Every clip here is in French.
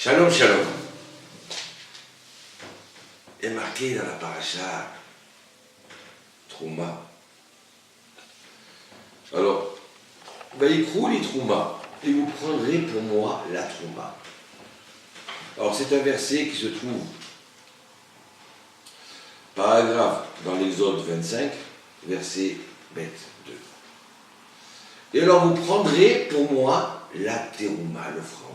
Shalom, shalom. Est marqué dans la paracha Trouma. Alors, Vaïkrou les Trouma, et vous prendrez pour moi la Trouma. Alors, c'est un verset qui se trouve, paragraphe dans l'Exode 25, verset bête 2. Et alors, vous prendrez pour moi la Terouma, l'offrande.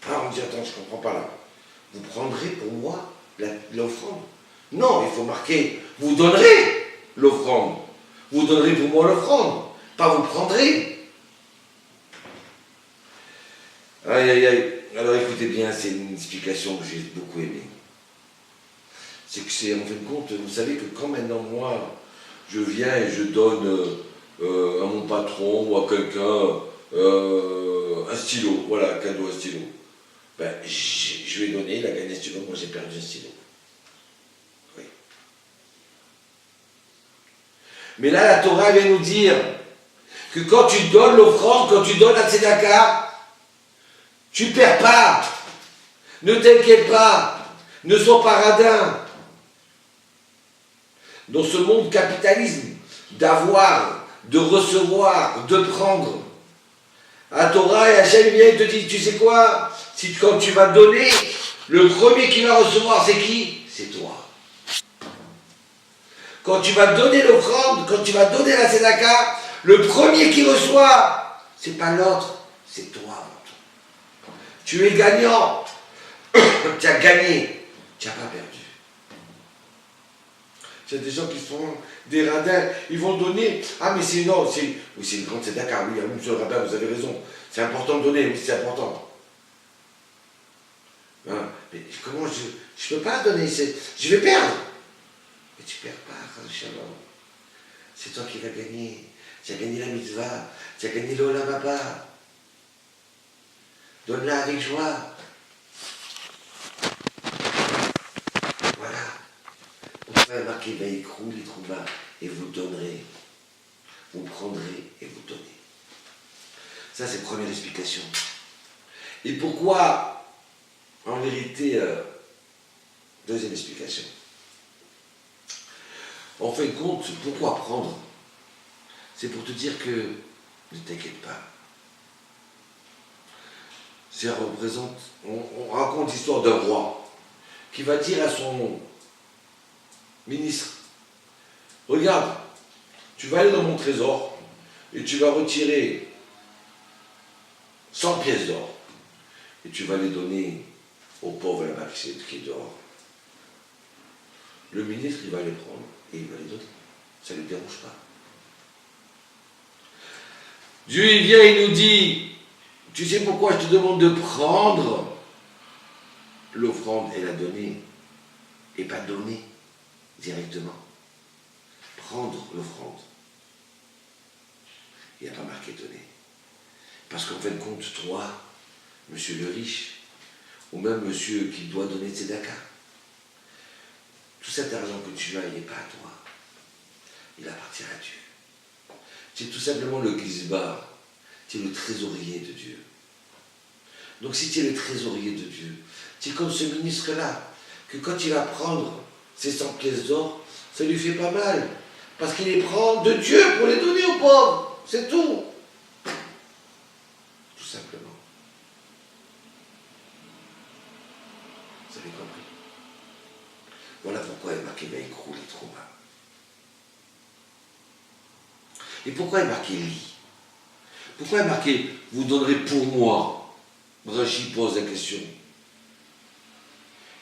Alors, on dit, attends, je ne comprends pas là. Vous prendrez pour moi l'offrande? Non, il faut marquer, vous donnerez l'offrande. Vous donnerez pour moi l'offrande, pas vous prendrez. Aïe, aïe, aïe. Alors écoutez bien, c'est une explication que j'ai beaucoup aimée. C'est que c'est, en fin de compte, vous savez que quand maintenant moi, je viens et je donne à mon patron ou à quelqu'un un stylo, voilà, un cadeau, un stylo. Ben, je lui ai donné, il a gagné un stylo, moi j'ai perdu un stylo. Oui. Mais là, la Torah vient nous dire que quand tu donnes l'offrande, quand tu donnes la tzedaka, tu ne perds pas. Ne t'inquiète pas. Ne sois pas radin. Dans ce monde capitalisme, d'avoir, de recevoir, de prendre, la Torah et Hachem vient et te dit, tu sais quoi? Si quand tu vas donner, le premier qui va recevoir, c'est qui? C'est toi. Quand tu vas donner l'offrande, quand tu vas donner la tzedaka, le premier qui reçoit, c'est pas l'autre, c'est toi. Tu es gagnant. Tu as gagné. Tu n'as pas perdu. Il y a des gens qui sont des radins, ils vont donner. Ah, mais c'est non, oui, c'est une grande tzedaka, oui, monsieur le rabbin, vous avez raison. C'est important de donner, oui, c'est important. Hein, mais comment je ne peux pas donner, je vais perdre. Mais tu ne perds pas, Shalom. C'est toi qui vas gagner. Tu as gagné la mitzvah, tu as gagné l'olam haba. Donne-la avec joie. Voilà. Vous pouvez marquer Vaïkrou, les Trouma, et vous donnerez. Vous prendrez et vous donnez. Ça, c'est la première explication. Et pourquoi, en vérité, deuxième explication. En fin de compte, pourquoi prendre? C'est pour te dire que ne t'inquiète pas. Ça représente, on raconte l'histoire d'un roi qui va dire à son ministre, regarde, tu vas aller dans mon trésor et tu vas retirer 100 pièces d'or et tu vas les donner aux pauvres là-bas qui est dehors. Le ministre, il va les prendre et il va les donner. Ça ne lui dérange pas. Dieu, il vient et nous dit, tu sais pourquoi je te demande de prendre l'offrande et la donner, et pas donner directement. Prendre l'offrande. Il n'y a pas marqué donner. Parce qu'en fin de compte, toi, monsieur le riche, ou même monsieur qui doit donner tzedaka, tout cet argent que tu as, il n'est pas à toi. Il appartient à Dieu. Tu es tout simplement le gizbar. Tu es le trésorier de Dieu. Donc si tu es le trésorier de Dieu, tu es comme ce ministre-là, que quand il va prendre ses 100 pièces d'or, ça lui fait pas mal. Parce qu'il les prend de Dieu pour les donner aux pauvres. C'est tout. Tout simplement. Vous avez compris? Voilà pourquoi il est marqué Vaïkrou les Trouma. Et pourquoi il est marqué Li? Pourquoi il est marqué vous donnerez pour moi? Rachid pose la question.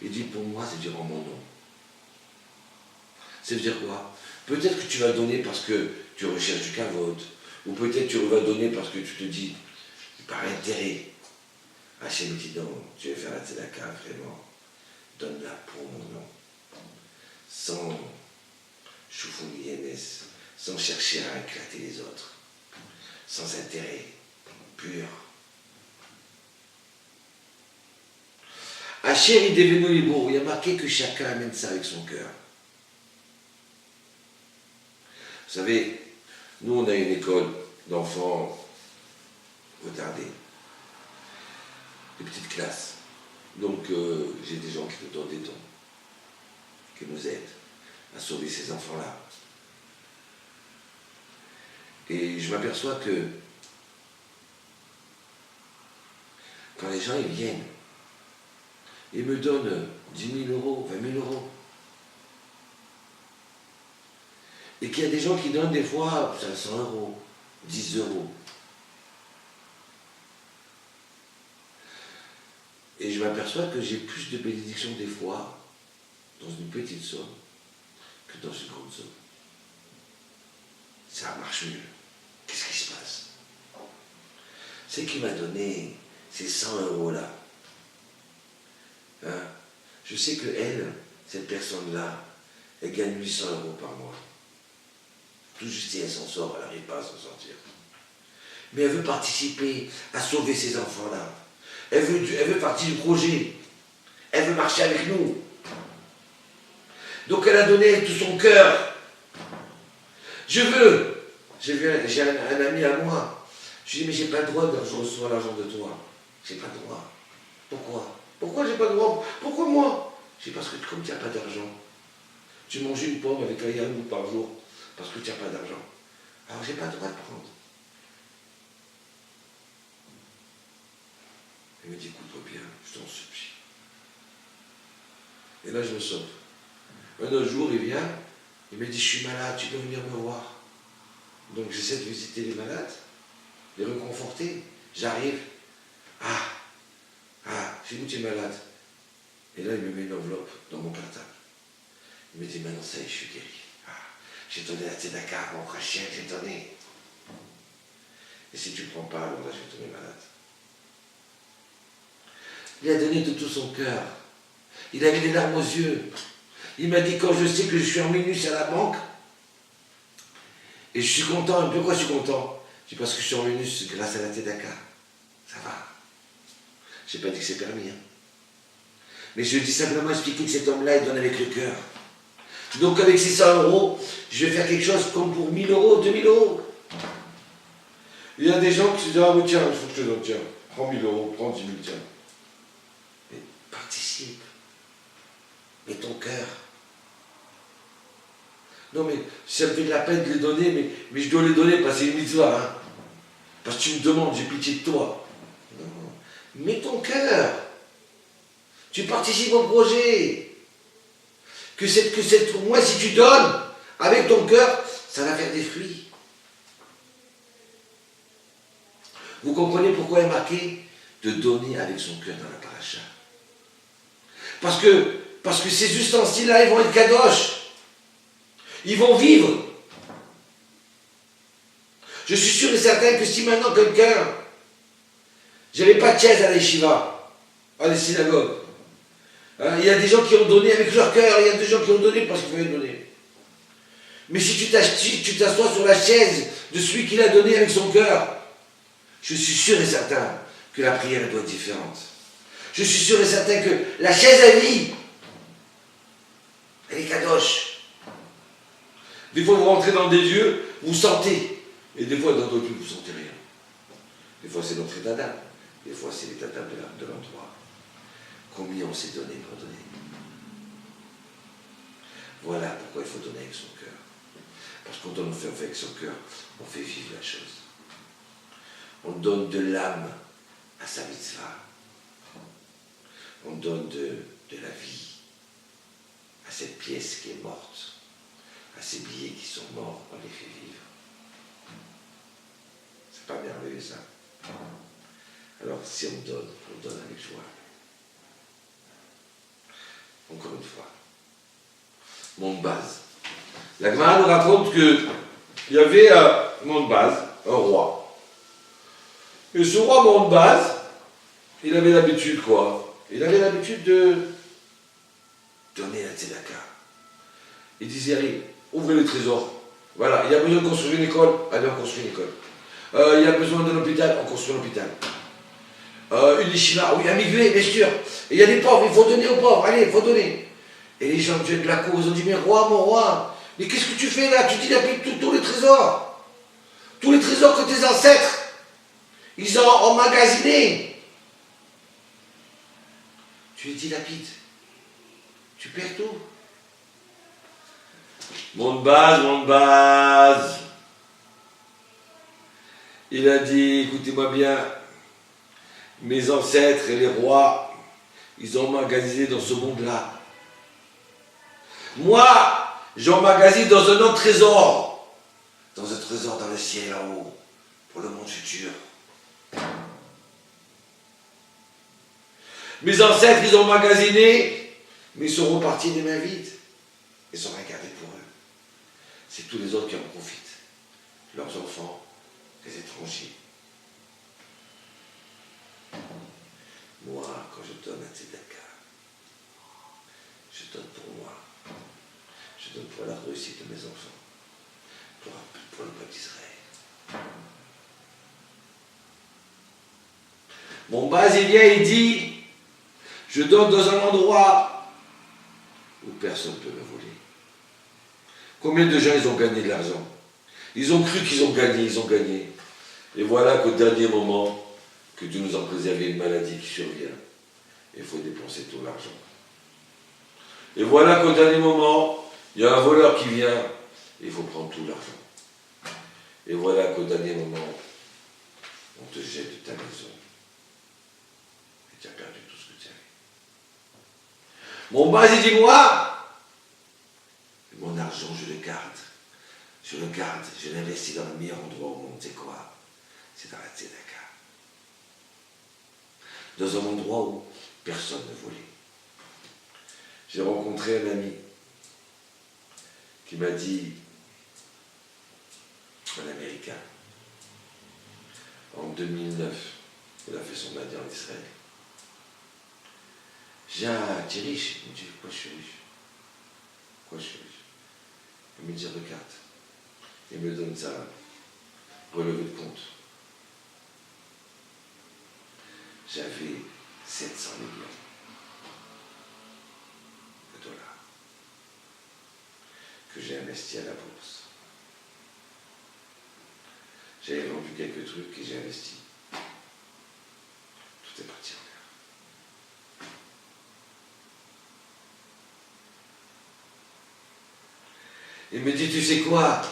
Il dit pour moi, c'est dire en mon nom. Ça veut dire quoi? Peut-être que tu vas donner parce que tu recherches du kavod, ou peut-être tu vas donner parce que tu te dis, par intérêt. Hachem dit non, tu veux faire la tzedaka, vraiment, donne-la pour mon nom. Sans choufoun yenes, sans chercher à éclater les autres, sans intérêt, pur. Asher il devenu libo, il y a marqué que chacun amène ça avec son cœur. Vous savez, nous on a une école d'enfants retardés. les petites classes. Donc j'ai des gens qui nous donnent des dons, qui nous aident à sauver ces enfants-là. Et je m'aperçois que quand les gens ils viennent, ils me donnent 10 000 euros, 20 000 euros. Et qu'il y a des gens qui donnent des fois 500 euros, 10 euros. Et je m'aperçois que j'ai plus de bénédictions des fois dans une petite somme que dans une grande somme. Ça marche mieux. Qu'est-ce qui se passe? C'est qui m'a donné ces 100 euros-là. Hein? Je sais que elle, cette personne-là, elle gagne 800 euros par mois. Tout juste si elle s'en sort, elle n'arrive pas à s'en sortir. Mais elle veut participer à sauver ces enfants-là. Elle veut partir du projet. Elle veut marcher avec nous. Donc elle a donné tout son cœur. J'ai un ami à moi. Je lui dis, mais j'ai pas le droit quand je reçois l'argent de toi. J'ai pas le droit. Pourquoi? Pourquoi j'ai pas le droit? Pourquoi moi? C'est parce que comme tu n'as pas d'argent, tu manges une pomme avec un yaourt par jour, parce que tu n'as pas d'argent. Alors j'ai pas le droit de prendre. Il me dit, écoute-toi bien, je t'en supplie. Et là, je me sauve. Un autre jour, il vient, il me dit, je suis malade, tu peux venir me voir. Donc j'essaie de visiter les malades, les réconforter. J'arrive. C'est où tu es malade? Et là, il me met une enveloppe dans mon cartable. Il me dit, maintenant ça y est, je suis guéri. J'ai donné la tzedaka, mon rachien, j'ai donné. Et si tu ne prends pas, alors là, je vais tomber malade. Il a donné de tout son cœur. Il avait des larmes aux yeux. Il m'a dit, quand je sais que je suis en minus à la banque, et je suis content. Et pourquoi je suis content? C'est parce que je suis en minus grâce à la tzedaka. Ça va. Je n'ai pas dit que c'est permis. Hein. Mais je dis simplement expliquer que cet homme-là, il donne avec le cœur. Donc avec ces 100 euros, je vais faire quelque chose comme pour 1000 euros, 2000 euros. Il y a des gens qui se disent, ah oui tiens, il faut que je te donne, tiens, prends 1000 euros, prends 10 000, tiens. Mais participe. Mets ton cœur. Non mais ça me fait de la peine de les donner, mais je dois les donner parce que c'est une mitzvah. Hein. Parce que tu me demandes, j'ai pitié de toi. Non. Mets ton cœur. Tu participes au projet. Moi, si tu donnes avec ton cœur, ça va faire des fruits. Vous comprenez pourquoi il est marqué de donner avec son cœur dans la paracha? Parce que ces ustensiles-là, ils vont être kadosh. Ils vont vivre. Je suis sûr et certain que si maintenant quelqu'un, j'avais pas de chaise à la yeshiva, à la synagogue, hein, il y a des gens qui ont donné avec leur cœur, il y a des gens qui ont donné parce qu'ils pouvaient donner. Mais si tu t'assois sur la chaise de celui qui l'a donné avec son cœur, je suis sûr et certain que la prière doit être différente. Je suis sûr et certain que la chaise à vie, elle est kadosh. Des fois, vous rentrez dans des lieux, vous sentez. Et des fois, dans d'autres lieux, vous ne sentez rien. Des fois, c'est notre état d'âme. Des fois, c'est l'état d'âme de l'endroit. Combien on s'est donné pour donner? Voilà pourquoi il faut donner avec son cœur. Parce qu'on donne avec son cœur, on fait vivre la chose. On donne de l'âme à sa mitzvah. On donne de la vie à cette pièce qui est morte, à ces billets qui sont morts, on les fait vivre. C'est pas merveilleux ça? Alors si on donne avec joie. Encore une fois. Mondbaz. La Gemara nous raconte qu'il y avait à Mondbaz un roi. Et ce roi Mondbaz, il avait l'habitude quoi? Il avait l'habitude de donner la tzedaka. Il disait, allez, ouvrez le trésor. Voilà, il y a besoin de construire une école, allez, on construit une école. Il y a besoin d'un hôpital, on construit un hôpital. Une yeshiva, oui, un mikvé, bien sûr. Et il y a des pauvres, il faut donner aux pauvres, allez, il faut donner. Et les gens de la cour, ils ont dit, mais roi, mon roi, mais qu'est-ce que tu fais là? Tu dilapides tous les trésors. Tous les trésors que tes ancêtres, ils ont emmagasinés. tu les dilapides. Tu perds tout. Monde base. Il a dit, écoutez-moi bien, mes ancêtres et les rois, ils ont emmagasiné dans ce monde-là. Moi, j'emmagasine dans un autre trésor. Dans un trésor dans le ciel là-haut, pour le monde futur. Mes ancêtres, ils ont emmagasiné, mais ils sont repartis des mains vides. Ils sont rien gardés pour eux. C'est tous les autres qui en profitent. Leurs enfants, les étrangers. Moi, quand je donne un tzedaka, je donne pour moi. Je donne pour la réussite de mes enfants. Pour le peuple d'Israël. Mon base, il vient, il dit, je donne dans un endroit où personne ne peut me voler. Combien de gens ils ont gagné de l'argent? Ils ont cru qu'ils ont gagné, ils ont gagné. Et voilà qu'au dernier moment, que Dieu nous a préservé une maladie qui survient. Il faut dépenser tout l'argent. Et voilà qu'au dernier moment, il y a un voleur qui vient, et il faut prendre tout l'argent. Et voilà qu'au dernier moment, on te jette de ta maison. Et tu as perdu tout ce que tu avais. Mon base, il dit, moi, mon argent, je le garde. Je le garde, je l'investis dans le meilleur endroit au monde. C'est quoi? C'est dans la tzedaka. Dans un endroit où personne ne volait. J'ai rencontré un ami qui m'a dit, un Américain, en 2009, il a fait son adieu en Israël. J'ai un petit riche. Il me dit, pourquoi je suis riche? Pourquoi je suis riche? Il me dit, regarde. Il me donne ça, relevé de compte. J'avais 700 millions de dollars que j'ai investi à la bourse. J'avais vendu quelques trucs et j'ai investi. Tout est parti en l'air. Il me dit, tu sais quoi?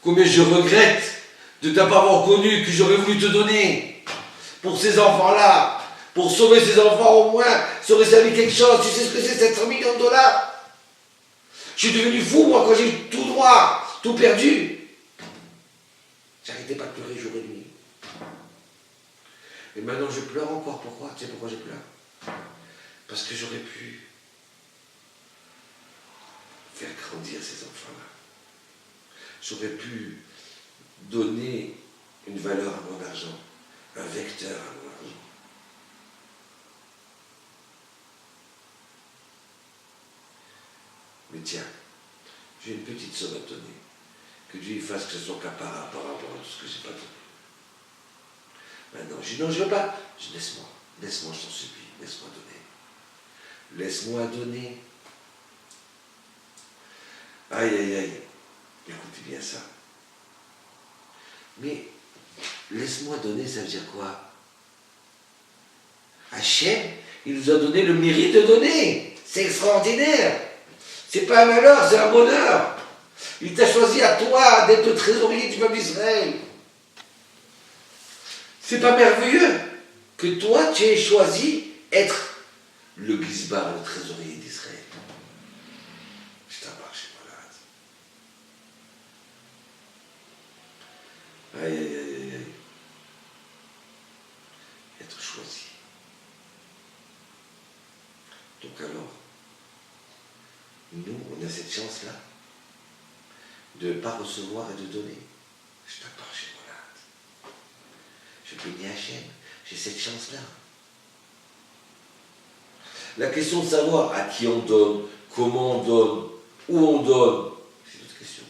Combien je regrette de ne t'avoir connu, que j'aurais voulu te donner pour ces enfants-là, pour sauver ces enfants au moins, ça aurait servi quelque chose. Tu sais ce que c'est 700 millions de dollars? Je suis devenu fou, moi, quand j'ai eu tout droit, tout perdu. J'arrêtais pas de pleurer jour et nuit. Et maintenant, je pleure encore. Pourquoi? Tu sais pourquoi je pleure? Parce que j'aurais pu faire grandir ces enfants-là. J'aurais pu donner une valeur à mon argent, un vecteur à mon argent. Mais tiens, j'ai une petite somme à te donner. Que Dieu fasse que ce soit capara par rapport à tout ce que j'ai pas donné. Maintenant, je dis non, je ne veux pas. Je dis laisse-moi, je t'en supplie, laisse-moi donner. Laisse-moi donner. Aïe, aïe, aïe. Écoutez bien ça. Mais laisse-moi donner, ça veut dire quoi? Hachem, il nous a donné le mérite de donner. C'est extraordinaire. C'est pas un malheur, c'est un bonheur. Il t'a choisi à toi d'être le trésorier du peuple d'Israël. C'est pas merveilleux que toi, tu aies choisi être le Gizbar, le trésorier d'Israël. Je t'embarque, je suis malade. Aïe, aïe, aïe, aïe. Être choisi. Donc alors, nous, on a cette chance-là de ne pas recevoir et de donner. Je t'embarque, je suis malade. Je bénis Hachem, j'ai cette chance-là. La question de savoir à qui on donne, comment on donne, où on donne, c'est une autre question.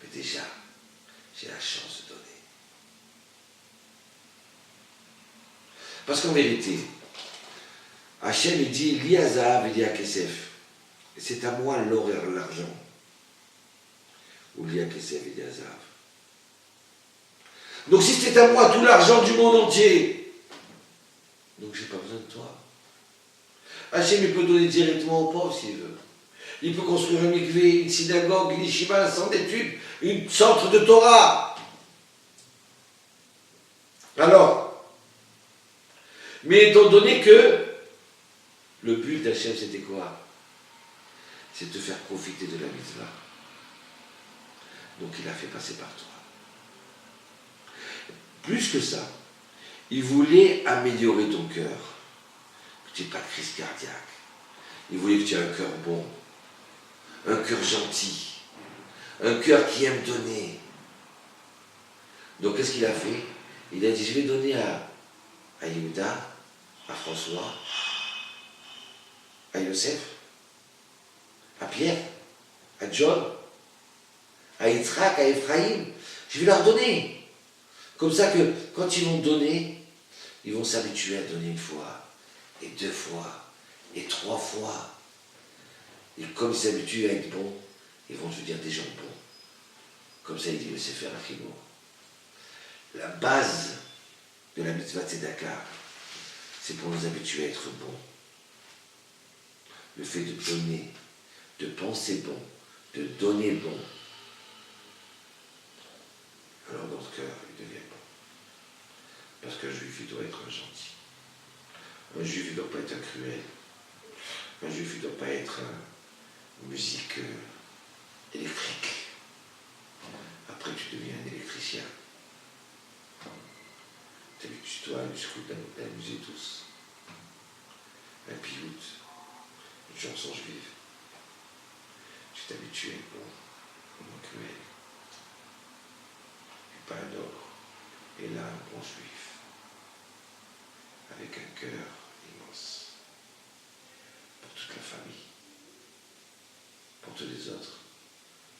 Mais déjà, j'ai la chance de donner. Parce qu'en vérité, Hachem il dit, li azav et li akesef. Et c'est à moi l'or et l'argent. Ou li akesef et li azav. Donc si c'est à moi tout l'argent du monde entier, donc j'ai pas besoin de toi. Hachem, il peut donner directement aux pauvres s'il veut. Il peut construire un mikvé, une synagogue, une yeshiva, un centre d'études, un centre de Torah. Alors, mais étant donné que le but d'Hachem, c'était quoi? C'est de te faire profiter de la mitzvah. Donc il a fait passer par toi. Plus que ça, il voulait améliorer ton cœur. Que tu n'aies pas de crise cardiaque. Il voulait que tu aies un cœur bon, un cœur gentil, un cœur qui aime donner. Donc qu'est-ce qu'il a fait? Il a dit, je vais donner à Yehuda, à François, à Yosef, à Pierre, à John, à Yitzhak, à Ephraïm. Je vais leur donner. Comme ça que quand ils vont donner, ils vont s'habituer à donner une fois, et 2 fois, et 3 fois. Et comme ils s'habituent à être bons, ils vont devenir des gens bons. Comme ça, il dit, mais c'est faire un frigo. La base de la mitzvah tzedaka, c'est pour nous habituer à être bons. Le fait de donner, de penser bon, de donner bon, alors notre cœur, il devient bon. Parce qu'un juif, il doit être un gentil. Un juif, il ne doit pas être un cruel. Un juif, il ne doit pas être une musique électrique. Après, tu deviens un électricien. Tu dois amuser tous. Un piout, une chanson juive. Tu t'habitues à être bon, comme un cruel. Et pas un ogre. Et là, un bon juif. Avec un cœur immense. Pour toute la famille. Pour tous les autres.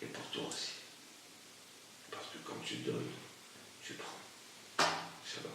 Et pour toi aussi. Parce que quand tu donnes, tu prends. Shalom.